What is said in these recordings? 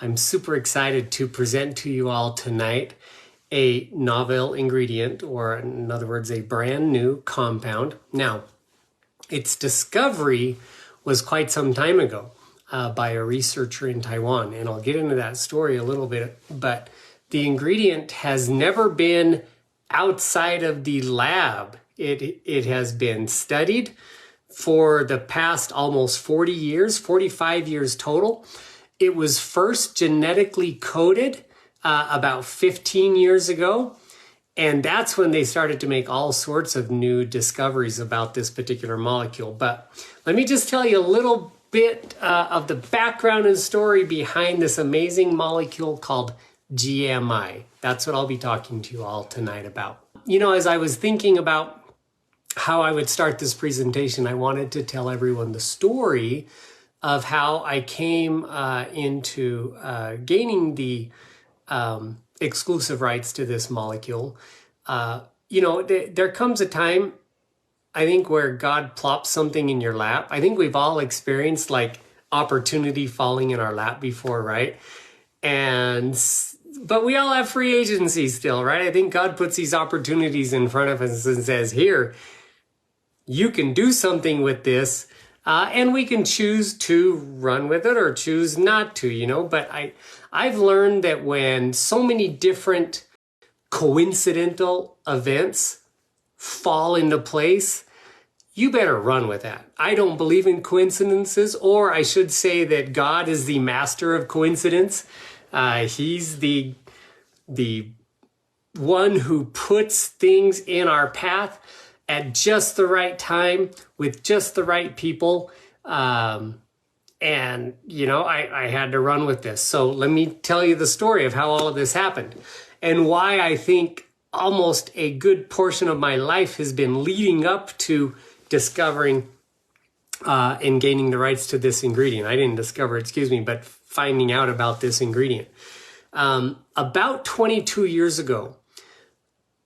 I'm super excited to present to you all tonight a novel ingredient, or in other words, a brand new compound. Now, its discovery was quite some time ago by a researcher in Taiwan, and I'll get into that story a little bit, but the ingredient has never been outside of the lab. It has been studied for the past almost 40 years, 45 years total. It was first genetically coded about 15 years ago. And that's when they started to make all sorts of new discoveries about this particular molecule. But let me just tell you a little bit of the background and story behind this amazing molecule called GMI. That's what I'll be talking to you all tonight about. You know, as I was thinking about how I would start this presentation, I wanted to tell everyone the story of how I came into gaining the exclusive rights to this molecule. You know, there comes a time, I think, where God plops something in your lap. I think we've all experienced like opportunity falling in our lap before, right? But we all have free agency still, right? I think God puts these opportunities in front of us and says, here, you can do something with this. And we can choose to run with it or choose not to, you know. But I've learned that when so many different coincidental events fall into place, you better run with that. I don't believe in coincidences, or I should say that God is the master of coincidence. He's the one who puts things in our path at just the right time with just the right people. And, you know, I had to run with this. So let me tell you the story of how all of this happened and why I think almost a good portion of my life has been leading up to discovering and gaining the rights to this ingredient. I didn't discover, but finding out about this ingredient. About 22 years ago,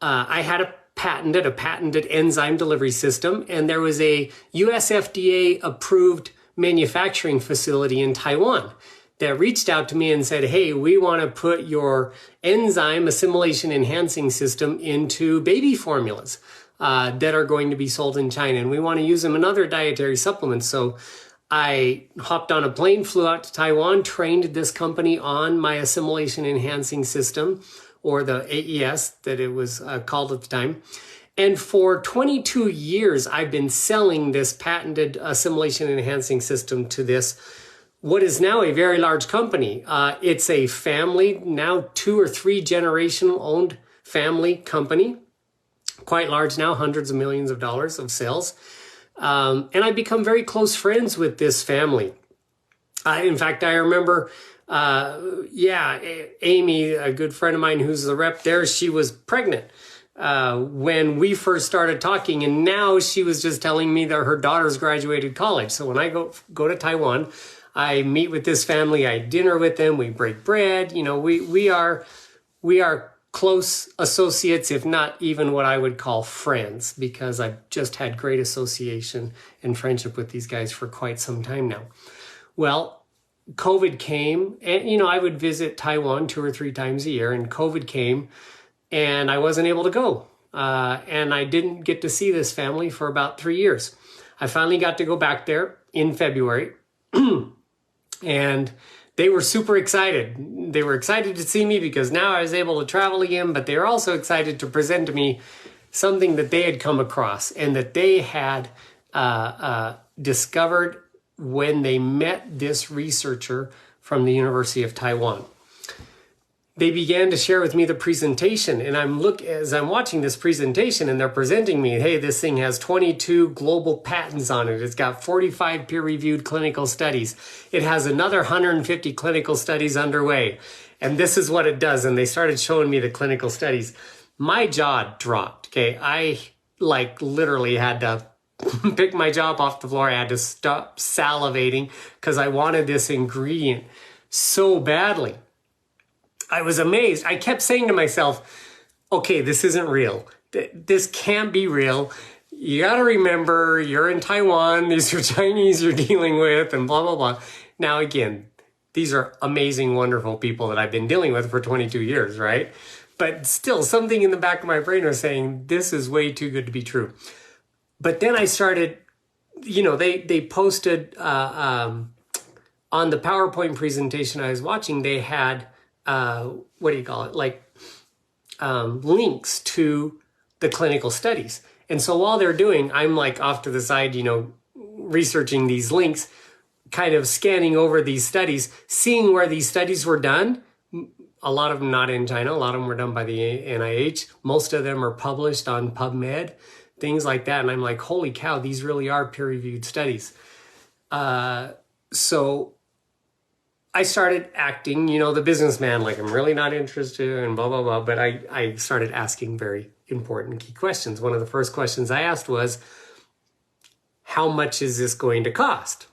I had a patented enzyme delivery system, and there was a US FDA approved manufacturing facility in Taiwan that reached out to me and said, hey, we want to put your enzyme assimilation enhancing system into baby formulas that are going to be sold in China, and we want to use them in other dietary supplements. So I hopped on a plane, flew out to Taiwan, trained this company on my assimilation enhancing system, or the AES that it was called at the time. And for 22 years, I've been selling this patented assimilation enhancing system to this, what is now a very large company. It's a family, now 2 or 3 generation owned family company, quite large now, hundreds of millions of dollars of sales. And I've become very close friends with this family. In fact, I remember Amy, a good friend of mine who's the rep there, she was pregnant when we first started talking, and now she was just telling me that her daughter's graduated college. So when I go to Taiwan, I meet with this family, I dinner with them, we break bread. You know, we are close associates, if not even what I would call friends, because I've just had great association and friendship with these guys for quite some time now. Well, COVID came, and, you know, I would visit Taiwan 2 or 3 times a year, and COVID came, and I wasn't able to go. And I didn't get to see this family for about 3 years. I finally got to go back there in February, and they were super excited. They were excited to see me because now I was able to travel again, but they were also excited to present to me something that they had come across and that they had discovered when they met this researcher from the University of Taiwan. They began to share with me the presentation, and as I'm watching this presentation and they're presenting me, hey, this thing has 22 global patents on it. It's got 45 peer-reviewed clinical studies. It has another 150 clinical studies underway, and this is what it does. And they started showing me the clinical studies. My jaw dropped, okay? I literally had to pick my jaw off the floor. I had to stop salivating because I wanted this ingredient so badly. I was amazed. I kept saying to myself, okay, this isn't real. This can't be real. You got to remember, you're in Taiwan. These are Chinese you're dealing with, and blah, blah, blah. Now, again, these are amazing, wonderful people that I've been dealing with for 22 years, right? But still, something in the back of my brain was saying, this is way too good to be true. But then I started, they posted on the PowerPoint presentation I was watching, they had, links to the clinical studies. And so while they're doing, I'm like off to the side, researching these links, kind of scanning over these studies, seeing where these studies were done. A lot of them not in China. A lot of them were done by the NIH. Most of them are published on PubMed, things like that. And I'm like, holy cow, these really are peer-reviewed studies. So I started acting, the businessman, like I'm really not interested and blah, blah, blah. But I started asking very important key questions. One of the first questions I asked was, how much is this going to cost?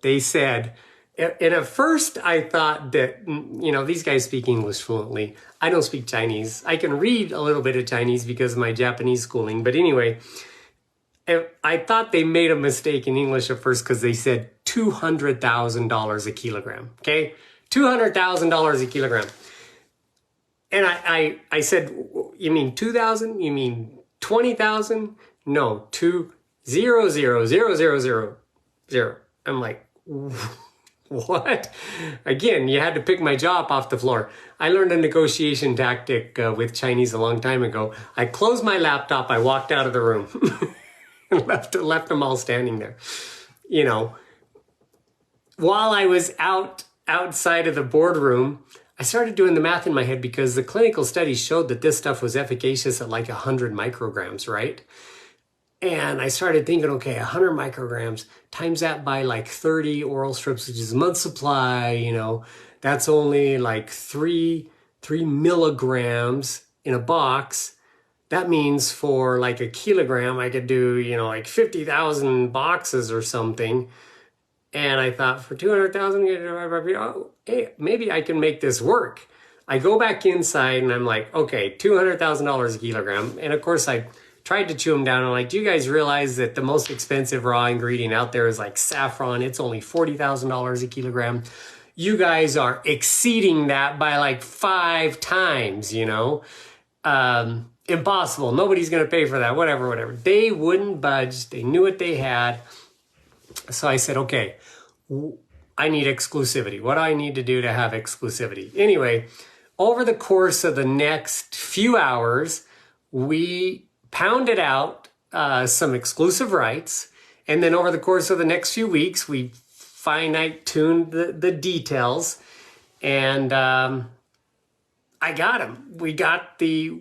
They said, and at first I thought that, these guys speak English fluently. I don't speak Chinese. I can read a little bit of Chinese because of my Japanese schooling. But anyway, I thought they made a mistake in English at first because they said $200,000 a kilogram. Okay? $200,000 a kilogram. And I said, you mean 2,000? You mean 20,000? No, 2,000,000. I'm like, what? Again, you had to pick my jaw up off the floor. I learned a negotiation tactic with Chinese a long time ago. I closed my laptop, I walked out of the room, and left them all standing there. While I was outside of the boardroom, I started doing the math in my head because the clinical studies showed that this stuff was efficacious at like 100 micrograms, right? And I started thinking, okay, 100 micrograms, times that by like 30 oral strips, which is a month's supply, that's only like 3 milligrams in a box. That means for like a kilogram, I could do, like 50,000 boxes or something. And I thought for 200,000, hey, maybe I can make this work. I go back inside and I'm like, okay, $200,000 a kilogram. And of course I tried to chew them down. I'm like, do you guys realize that the most expensive raw ingredient out there is like saffron? It's only $40,000 a kilogram. You guys are exceeding that by like 5 times, impossible. Nobody's going to pay for that, whatever. They wouldn't budge. They knew what they had. So I said, okay, I need exclusivity. What do I need to do to have exclusivity? Anyway, over the course of the next few hours, we pounded out some exclusive rights. And then over the course of the next few weeks, we finite-tuned the details. And I got them. We got the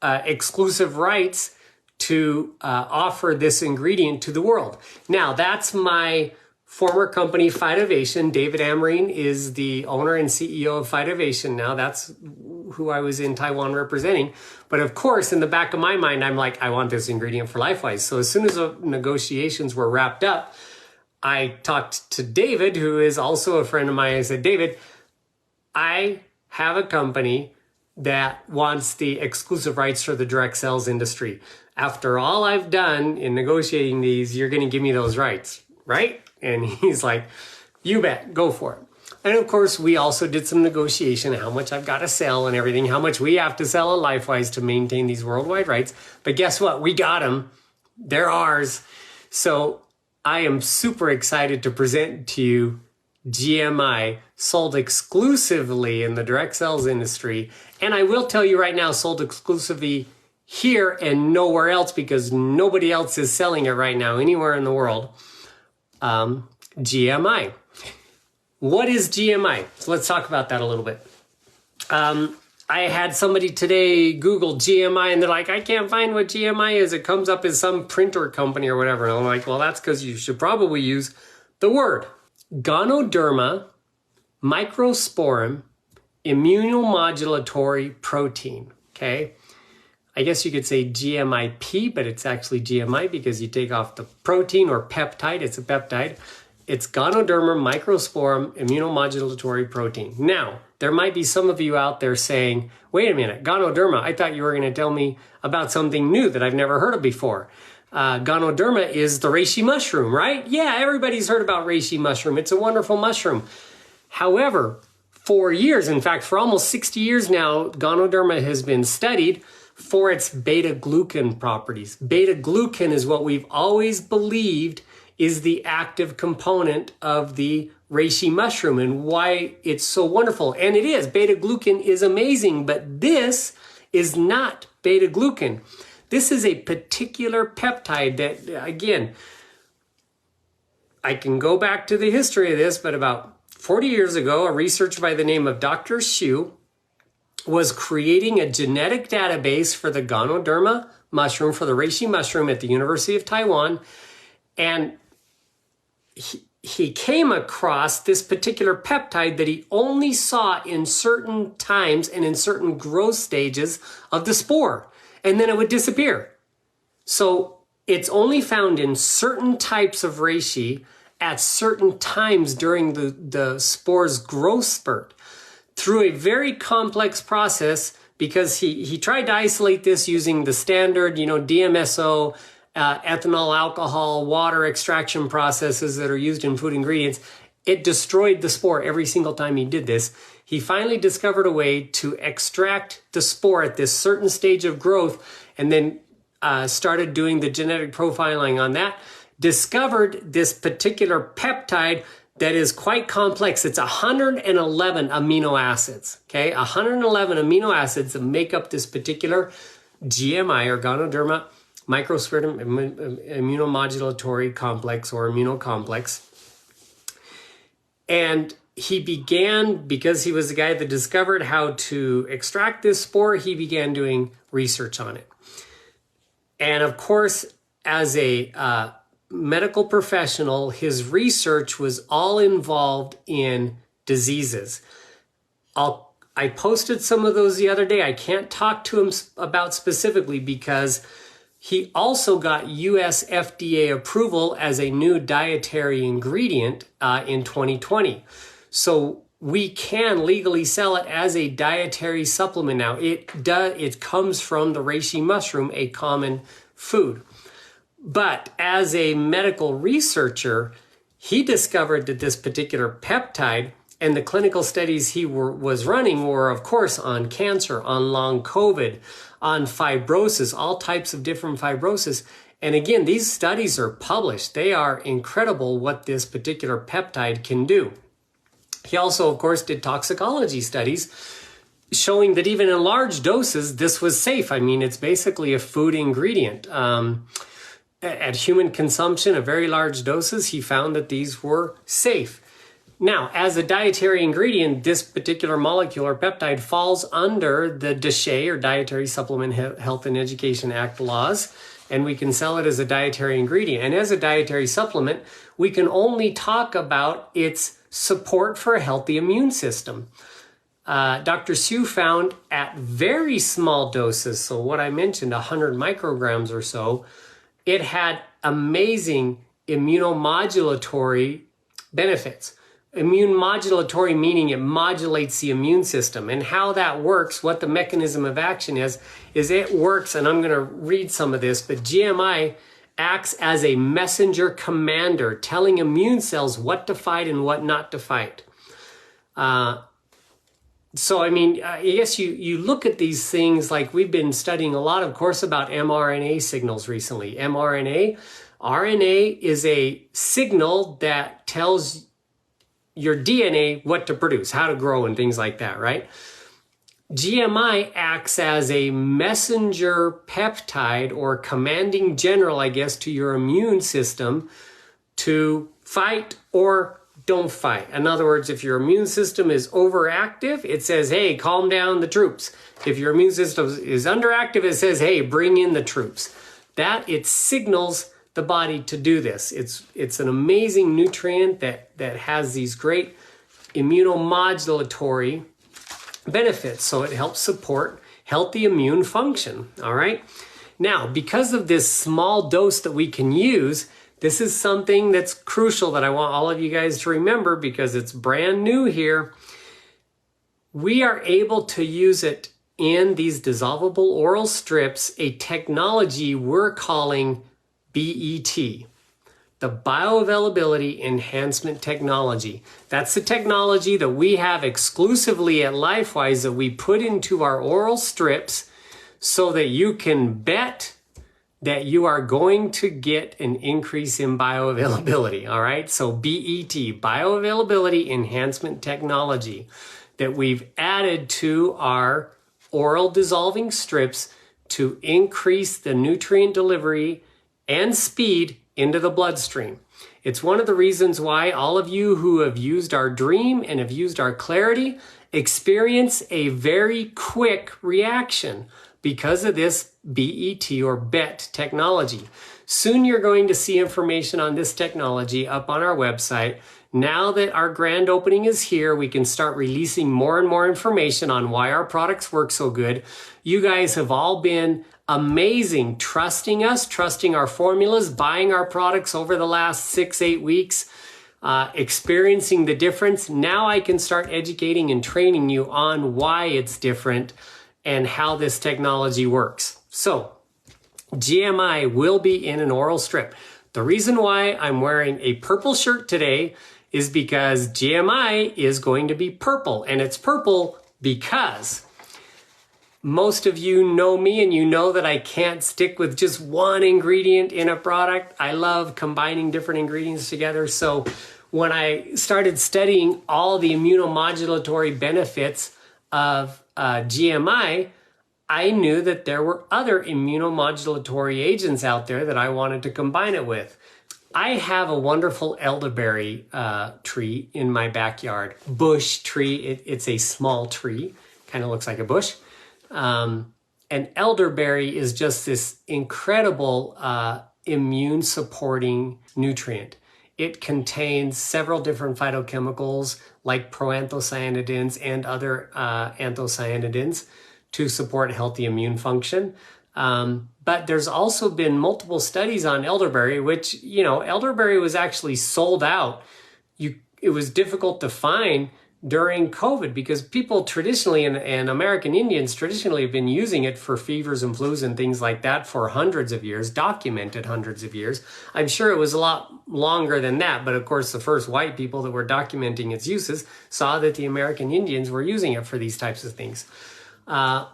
exclusive rights to offer this ingredient to the world. Now, that's my former company, Phytovation. David Amrine is the owner and CEO of Phytovation now. That's who I was in Taiwan representing. But of course, in the back of my mind, I'm like, I want this ingredient for LifeWise. So as soon as the negotiations were wrapped up, I talked to David, who is also a friend of mine. I said, David, I have a company that wants the exclusive rights for the direct sales industry. After all I've done in negotiating these, you're going to give me those rights, right? And he's like, you bet, go for it. And of course, we also did some negotiation, how much I've got to sell and everything, how much we have to sell at LifeWise to maintain these worldwide rights. But guess what? We got them. They're ours. So I am super excited to present to you GMI, sold exclusively in the direct sales industry. And I will tell you right now, sold exclusively here and nowhere else because nobody else is selling it right now anywhere in the world. GMI. What is GMI? So let's talk about that a little bit. I had somebody today Google GMI and they're like, I can't find what GMI is. It comes up as some printer company or whatever. And I'm like, well, that's because you should probably use the word Ganoderma microsporum immunomodulatory protein. Okay. I guess you could say GMIP, but it's actually GMI because you take off the protein or peptide. It's a peptide. It's Ganoderma microsporum immunomodulatory protein. Now, there might be some of you out there saying, wait a minute, Ganoderma, I thought you were going to tell me about something new that I've never heard of before. Ganoderma is the reishi mushroom, right? Yeah, everybody's heard about reishi mushroom. It's a wonderful mushroom. However, for years, in fact, for almost 60 years now, Ganoderma has been studied for its beta-glucan properties. Beta-glucan is what we've always believed is the active component of the reishi mushroom and why it's so wonderful. And it is. Beta-glucan is amazing, but this is not beta-glucan. This is a particular peptide that, again, I can go back to the history of this, but about 40 years ago, a researcher by the name of Dr. Xu was creating a genetic database for the Ganoderma mushroom, for the reishi mushroom at the University of Taiwan. And he came across this particular peptide that he only saw in certain times and in certain growth stages of the spore. And then it would disappear. So it's only found in certain types of reishi at certain times during the spore's growth spurt. Through a very complex process, because he tried to isolate this using the standard, DMSO, ethanol, alcohol, water extraction processes that are used in food ingredients. It destroyed the spore every single time he did this. He finally discovered a way to extract the spore at this certain stage of growth and then started doing the genetic profiling on that. Discovered this particular peptide that is quite complex. It's 111 amino acids, okay? 111 amino acids that make up this particular GMI or Ganoderma microspiritum immunomodulatory complex or immunocomplex. And he began, because he was the guy that discovered how to extract this spore, he began doing research on it. And of course, as a medical professional, his research was all involved in diseases. I posted some of those the other day. I can't talk to him about specifically because he also got US FDA approval as a new dietary ingredient in 2020. So we can legally sell it as a dietary supplement now. It comes from the reishi mushroom, a common food. But as a medical researcher, he discovered that this particular peptide and the clinical studies he was running were, of course, on cancer, on long COVID, on fibrosis, all types of different fibrosis. And again, these studies are published. They are incredible what this particular peptide can do. He also, of course, did toxicology studies showing that even in large doses, this was safe. I mean, it's basically a food ingredient. At human consumption, at very large doses, he found that these were safe. Now, as a dietary ingredient, this particular molecule or peptide falls under the DSHEA or Dietary Supplement Health and Education Act laws, and we can sell it as a dietary ingredient. And as a dietary supplement, we can only talk about its support for a healthy immune system. Dr. Xu found at very small doses, so what I mentioned, 100 micrograms or so, it had amazing immunomodulatory benefits. Immune modulatory meaning it modulates the immune system. And how that works, what the mechanism of action is it works, and I'm going to read some of this, but GMI acts as a messenger commander, telling immune cells what to fight and what not to fight. So, I mean, I guess you look at these things like we've been studying a lot, of course, about mRNA signals recently. RNA is a signal that tells your DNA what to produce, how to grow and things like that, right? GMI acts as a messenger peptide or commanding general, I guess, to your immune system to fight or don't fight. In other words, if your immune system is overactive, it says, hey, calm down the troops. If your immune system is underactive, it says, hey, bring in the troops. That it signals the body to do this. It's an amazing nutrient that has these great immunomodulatory benefits. So it helps support healthy immune function. All right. Now, because of this small dose that we can use, this is something that's crucial that I want all of you guys to remember because it's brand new here. We are able to use it in these dissolvable oral strips, a technology we're calling BET, the Bioavailability Enhancement Technology. That's the technology that we have exclusively at LifeWise that we put into our oral strips so that you can bet that you are going to get an increase in bioavailability, all right? So BET, Bioavailability Enhancement Technology, that we've added to our oral dissolving strips to increase the nutrient delivery and speed into the bloodstream. It's one of the reasons why all of you who have used our Dream and have used our Clarity experience a very quick reaction because of this BET or BET technology. Soon you're going to see information on this technology up on our website. Now that our grand opening is here, we can start releasing more and more information on why our products work so good. You guys have all been amazing, trusting us, trusting our formulas, buying our products over the last 6-8 weeks, experiencing the difference. Now I can start educating and training you on why it's different and how this technology works. So, GMI will be in an oral strip. The reason why I'm wearing a purple shirt today is because GMI is going to be purple, and it's purple because most of you know me and you know that I can't stick with just one ingredient in a product. I love combining different ingredients together. So when I started studying all the immunomodulatory benefits of GMI, I knew that there were other immunomodulatory agents out there that I wanted to combine it with. I have a wonderful elderberry tree in my backyard. Bush tree, it's a small tree, kind of looks like a bush. And elderberry is just this incredible immune supporting nutrient. It contains several different phytochemicals like proanthocyanidins and other anthocyanidins to support healthy immune function. But there's also been multiple studies on elderberry, which, you know, elderberry was actually sold out. It was difficult to find during COVID because people traditionally, and American Indians traditionally have been using it for fevers and flus and things like that for hundreds of years, documented hundreds of years. I'm sure it was a lot longer than that, but of course the first white people that were documenting its uses saw that the American Indians were using it for these types of things.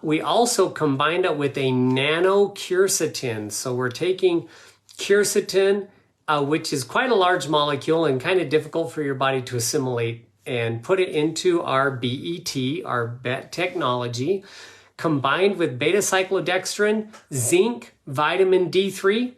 We also combined it with a nano-quercetin. So we're taking quercetin, which is quite a large molecule and kind of difficult for your body to assimilate, and put it into our BET, our BET technology, combined with beta-cyclodextrin, zinc, vitamin D3,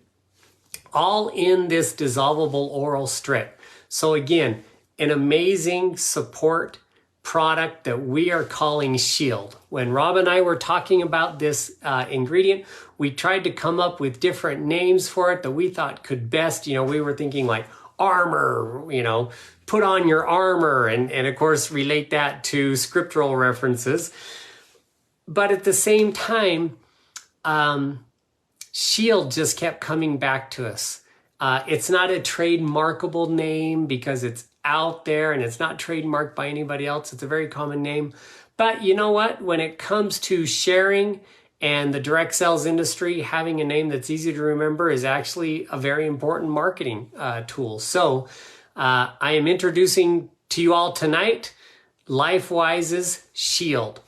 all in this dissolvable oral strip. So again, an amazing support product that we are calling Shield. When Rob and I were talking about this ingredient, we tried to come up with different names for it that we thought could best, we were thinking like armor, put on your armor, and of course relate that to scriptural references. But at the same time, Shield just kept coming back to us. It's not a trademarkable name because it's out there and it's not trademarked by anybody else. It's a very common name. But you know what? When it comes to sharing and the direct sales industry, having a name that's easy to remember is actually a very important marketing tool. So I am introducing to you all tonight LifeWise's Shield,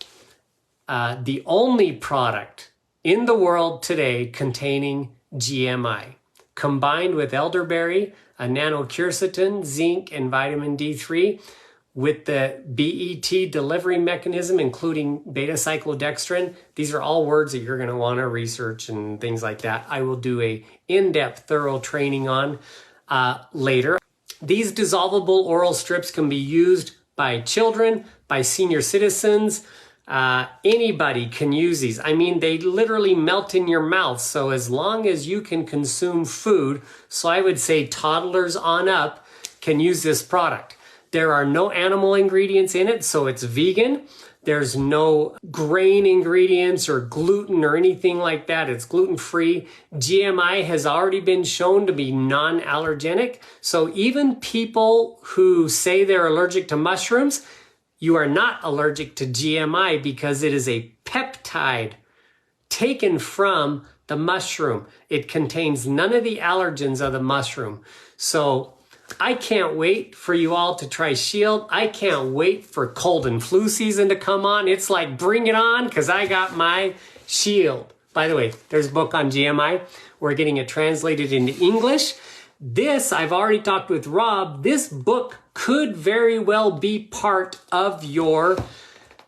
the only product in the world today containing GMI, combined with elderberry, a nano-quercetin, zinc, and vitamin D3, with the BET delivery mechanism, including beta-cyclodextrin. These are all words that you're going to want to research and things like that. I will do a in-depth, thorough training on later. These dissolvable oral strips can be used by children, by senior citizens. Anybody can use these. I mean, they literally melt in your mouth. So as long as you can consume food, so I would say toddlers on up can use this product. There are no animal ingredients in it, so it's vegan. There's no grain ingredients or gluten or anything like that. It's gluten-free. GMI has already been shown to be non-allergenic. So even people who say they're allergic to mushrooms, you are not allergic to GMI because it is a peptide taken from the mushroom. It contains none of the allergens of the mushroom. So I can't wait for you all to try Shield. I can't wait for cold and flu season to come on. It's like, bring it on, because I got my Shield. By the way, there's a book on GMI. We're getting it translated into English. This, I've already talked with Rob, this book could very well be part of your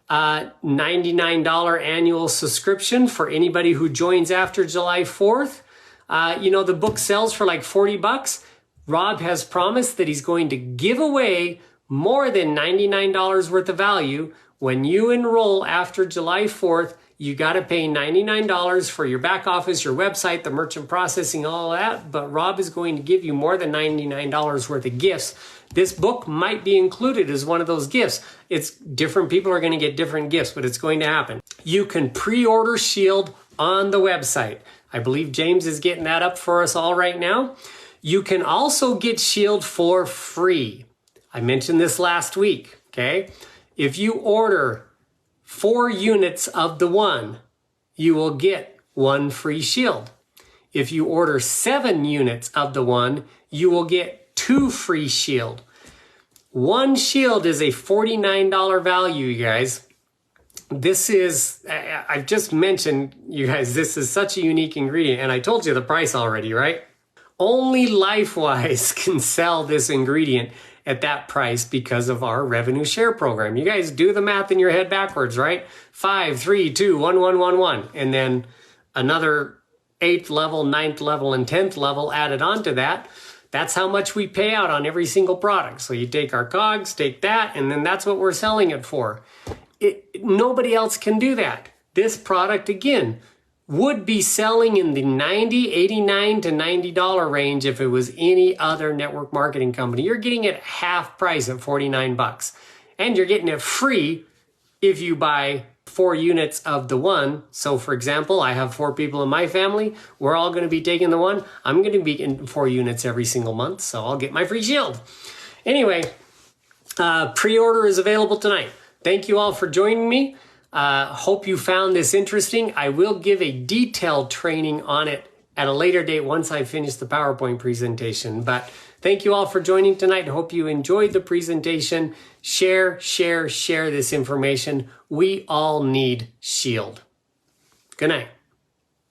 $99 annual subscription for anybody who joins after July 4th. You know, the book sells for like 40 bucks. Rob has promised that he's going to give away more than $99 worth of value. When you enroll after July 4th, you got to pay $99 for your back office, your website, the merchant processing, all of that. But Rob is going to give you more than $99 worth of gifts. This book might be included as one of those gifts. It's different people are going to get different gifts, but it's going to happen. You can pre-order Shield on the website. I believe James is getting that up for us all right now. You can also get Shield for free. I mentioned this last week, okay? If you order 4 units of the one, you will get 1 free Shield. If you order 7 units of the one, you will get 2 free Shield. 1 Shield is a $49 value, you guys. This is, I've just mentioned, you guys, this is such a unique ingredient, and I told you the price already, right? Only LifeWise can sell this ingredient at that price because of our revenue share program. You guys do the math in your head backwards, right? 5, 3, 2, 1, 1, 1, 1. And then another 8th level, 9th level, and 10th level added on to that. That's how much we pay out on every single product. So you take our COGS, take that, and then that's what we're selling it for. Nobody else can do that. This product, again, would be selling in the $90, $89 to $90 range if it was any other network marketing company. You're getting it half price at 49 bucks. And you're getting it free if you buy 4 units of the one. So for example, I have 4 people in my family. We're all going to be taking the one. I'm going to be getting 4 units every single month, so I'll get my free Shield. Anyway, pre-order is available tonight. Thank you all for joining me. Hope you found this interesting. I will give a detailed training on it at a later date once I finish the PowerPoint presentation. But thank you all for joining tonight. Hope you enjoyed the presentation. Share this information. We all need Shield. Good night.